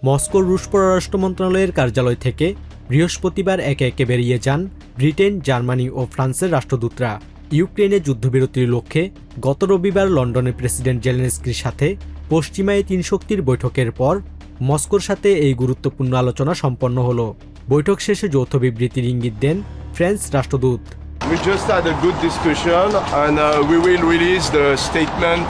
মস্কোর রুশ পররাষ্ট্র মন্ত্রণালয়ের কার্যালয় থেকে বৃহস্পতিবার একে একে বেরিয়ে যান ব্রিটেন, জার্মানি ও ফ্রান্সের রাষ্ট্রদূতরা। ইউক্রেনে যুদ্ধবিরতির লক্ষ্যে গত রবিবার লন্ডনের প্রেসিডেন্ট জেলেনস্কির সাথে পশ্চিমা এই তিন শক্তির বৈঠকের পর মস্কোর সাথে এই গুরুত্বপূর্ণ আলোচনা সম্পন্ন হল। বৈঠক শেষে যৌথ বিবৃতির ইঙ্গিত দেন ফ্রেঞ্চ রাষ্ট্রদূত। We just had a good discussion and we will release the statement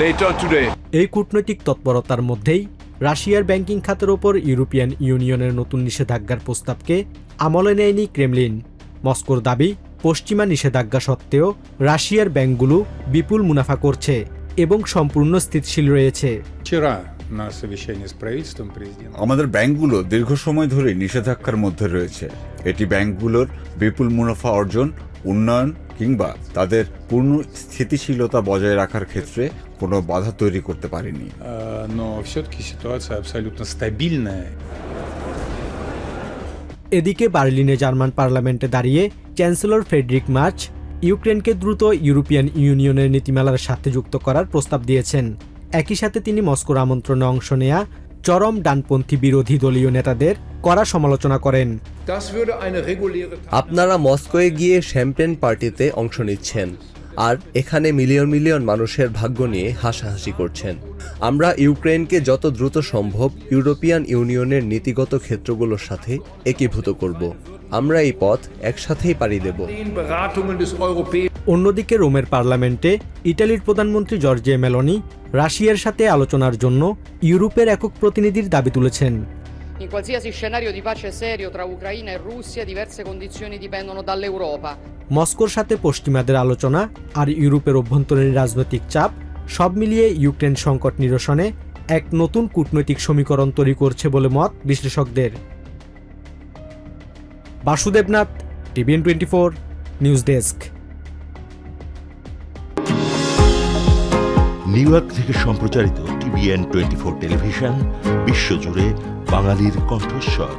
later today. এই কূটনৈতিক তৎপরতার মধ্যেই রাশিয়ার ব্যাংকিং খাতের ওপর ইউরোপিয়ান ইউনিয়নের নতুন নিষেধাজ্ঞার প্রস্তাবকে আমলে নেয়নি ক্রেমলিন। মস্কোর দাবি, পশ্চিমা নিষেধাজ্ঞা সত্ত্বেও রাশিয়ার ব্যাংকগুলো বিপুল মুনাফা করছে এবং সম্পূর্ণ স্থিতিশীল রয়েছে। আমাদের ব্যাংকগুলো দীর্ঘ সময় ধরে নিষেধাজ্ঞার মধ্যে রয়েছে। এটি ব্যাংকগুলোর বিপুল মুনাফা অর্জন, উন্নয়ন কিংবা তাদের পূর্ণ স্থিতিশীলতা বজায় রাখার ক্ষেত্রে কোনো বাধা তৈরি করতে পারেনি। এদিকে বার্লিনে জার্মান পার্লামেন্টে দাঁড়িয়ে চ্যান্সেলর ফ্রেডরিক মার্চ ইউক্রেনকে দ্রুত ইউরোপিয়ান ইউনিয়নের নীতিমালার সাথে যুক্ত করার প্রস্তাব দিয়েছেন। একই সাথে তিনি মস্কোর আমন্ত্রণে অংশ নেয়া চরম ডানপন্থী বিরোধী দলীয় নেতাদের কড়া সমালোচনা করেন। আপনারা মস্কোয় গিয়ে শ্যাম্পেন পার্টিতে অংশ নিচ্ছেন আর এখানে মিলিয়ন মিলিয়ন মানুষের ভাগ্য নিয়ে হাসাহাসি করছেন। আমরা ইউক্রেনকে যত দ্রুত সম্ভব ইউরোপিয়ান ইউনিয়নের নীতিগত ক্ষেত্রগুলোর সাথে একীভূত করব। আমরা এই পথ একসাথেই পাড়ি দেব। অন্যদিকে রোমের পার্লামেন্টে ইটালির প্রধানমন্ত্রী জর্জিয়া মেলোনি রাশিয়ার সাথে আলোচনার জন্য ইউরোপের একক প্রতিনিধির দাবি তুলেছেন। In qualsiasi scenario di pace serio tra Ucraina e Russia, diverse condizioni dipendono dall'Europa. মস্কোর সাথে পশ্চিমাদের আলোচনা আর ইউরোপের অভ্যন্তরীণ রাজনৈতিক চাপ সব মিলিয়ে ইউক্রেন সংকট নিরসনে এক নতুন কূটনৈতিক সমীকরণ তৈরি করছে বলে মত বিশ্লেষকদের। Basudebnath, TVN24 news desk. New York থেকে সম্প্রচারিত TVN24 টেলিভিশন বিশ্বজুড়ে বাঙালির কণ্ঠস্বর।